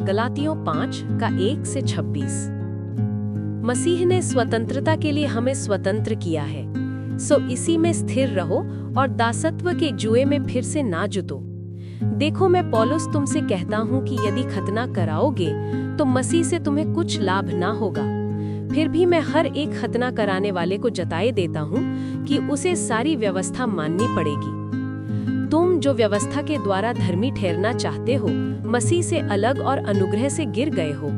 गलातियों 5 का 1 से 26। मसीह ने स्वतंत्रता के लिए हमें स्वतंत्र किया है, सो इसी में स्थिर रहो और दासत्व के जुए में फिर से ना जुतो। देखो, मैं पौलुस तुमसे कहता हूँ कि यदि खतना कराओगे तो मसीह से तुम्हें कुछ लाभ ना होगा। फिर भी मैं हर एक खतना कराने वाले को जताए देता हूँ कि उसे सारी व्यवस्था माननी पड़ेगी। तुम जो व्यवस्था के द्वारा धर्मी ठहरना चाहते हो, मसीह से अलग और अनुग्रह से गिर गए हो,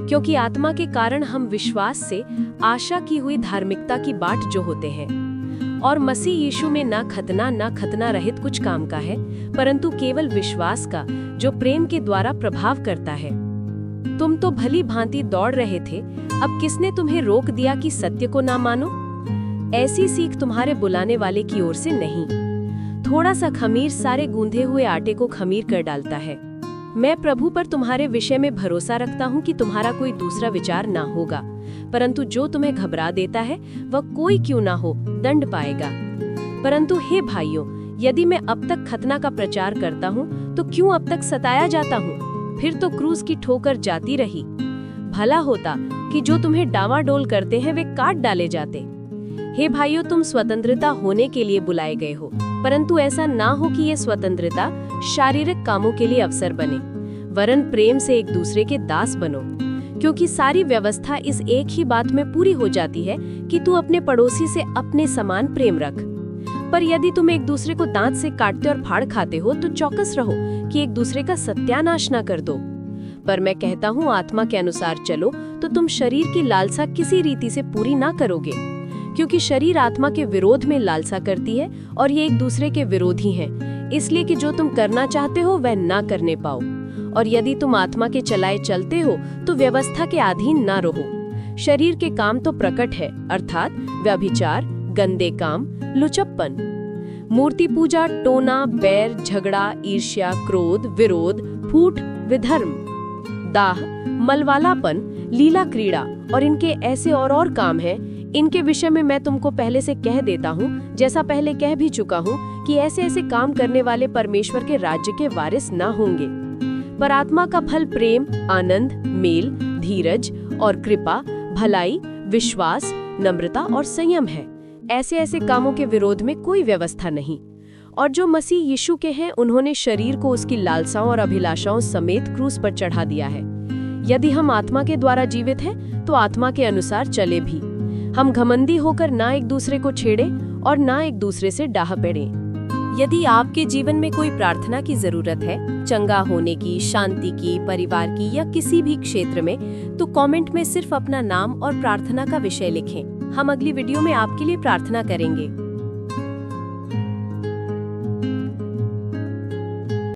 क्योंकि आत्मा के कारण हम विश्वास से आशा की हुई धार्मिकता की बाट जो होते हैं। और मसीह यीशु में ना खतना रहित कुछ काम का है, परंतु केवल विश्वास का, जो प्रेम के द्वारा प्रभाव करता है। तुम तो भली भांति दौड़ रहे थे, अब किसने तुम्हें रोक दिया कि सत्य को ना मानो? ऐसी सीख तुम्हारे बुलाने वाले की ओर से नहीं। थोड़ा सा खमीर सारे गूंधे हुए आटे को खमीर कर डालता है। मैं प्रभु पर तुम्हारे विषय में भरोसा रखता हूँ कि तुम्हारा कोई दूसरा विचार ना होगा, परंतु जो तुम्हें घबरा देता है वह कोई क्यों ना हो दंड पाएगा। परंतु हे भाइयों, यदि मैं अब तक खतना का प्रचार करता हूँ तो क्यों अब तक सताया जाता हूँ? फिर तो क्रूस की ठोकर जाती रही। भला होता कि जो तुम्हें डावाडोल करते हैं वे काट डाले जाते। हे भाइयों, तुम स्वतंत्रता होने के लिए बुलाए गए हो, परंतु ऐसा ना हो कि ये स्वतंत्रता शारीरिक कामों के लिए अवसर बने, वरन प्रेम से एक दूसरे के दास बनो। क्योंकि सारी व्यवस्था इस एक ही बात में पूरी हो जाती है कि तू अपने पड़ोसी से अपने समान प्रेम रख। पर यदि तुम एक दूसरे को दांत से काटते और फाड़ खाते हो तो चौकस रहो कि एक दूसरे का सत्यानाश न कर दो। पर मैं कहता हूँ, आत्मा के अनुसार चलो तो तुम शरीर की लालसा किसी रीति से पूरी ना करोगे, क्योंकि शरीर आत्मा के विरोध में लालसा करती है और ये एक दूसरे के विरोधी हैं, इसलिए कि जो तुम करना चाहते हो वह ना करने पाओ। और यदि तुम आत्मा के चलाए चलते हो तो व्यवस्था के अधीन ना रहो। शरीर के काम तो प्रकट है, अर्थात व्यभिचार, गंदे काम, लुचपन, मूर्ति पूजा, टोना, बैर, झगड़ा, ईर्ष्या, क्रोध, विरोध, फूट, विधर्म, दाह, मलवालापन, लीला क्रीड़ा और इनके ऐसे और काम हैं। इनके विषय में मैं तुमको पहले से कह देता हूँ, जैसा पहले कह भी चुका हूँ, कि ऐसे ऐसे काम करने वाले परमेश्वर के राज्य के वारिस ना होंगे। पर आत्मा का फल प्रेम, आनंद, मेल, धीरज और कृपा, भलाई, विश्वास, नम्रता और संयम है। ऐसे ऐसे कामों के विरोध में कोई व्यवस्था नहीं। और जो मसीह यीशु के हैं, उन्होंने शरीर को उसकी लालसाओं और अभिलाषाओं समेत क्रूस पर चढ़ा दिया है। यदि हम आत्मा के द्वारा जीवित हैं, तो आत्मा के अनुसार चले भी। हम घमंडी होकर ना एक दूसरे को छेड़े और ना एक दूसरे से डाह पेड़े। यदि आपके जीवन में कोई प्रार्थना की जरूरत है, चंगा होने की, शांति की, परिवार की या किसी भी क्षेत्र में, तो कमेंट में सिर्फ अपना नाम और प्रार्थना का विषय लिखें। हम अगली वीडियो में आपके लिए प्रार्थना करेंगे।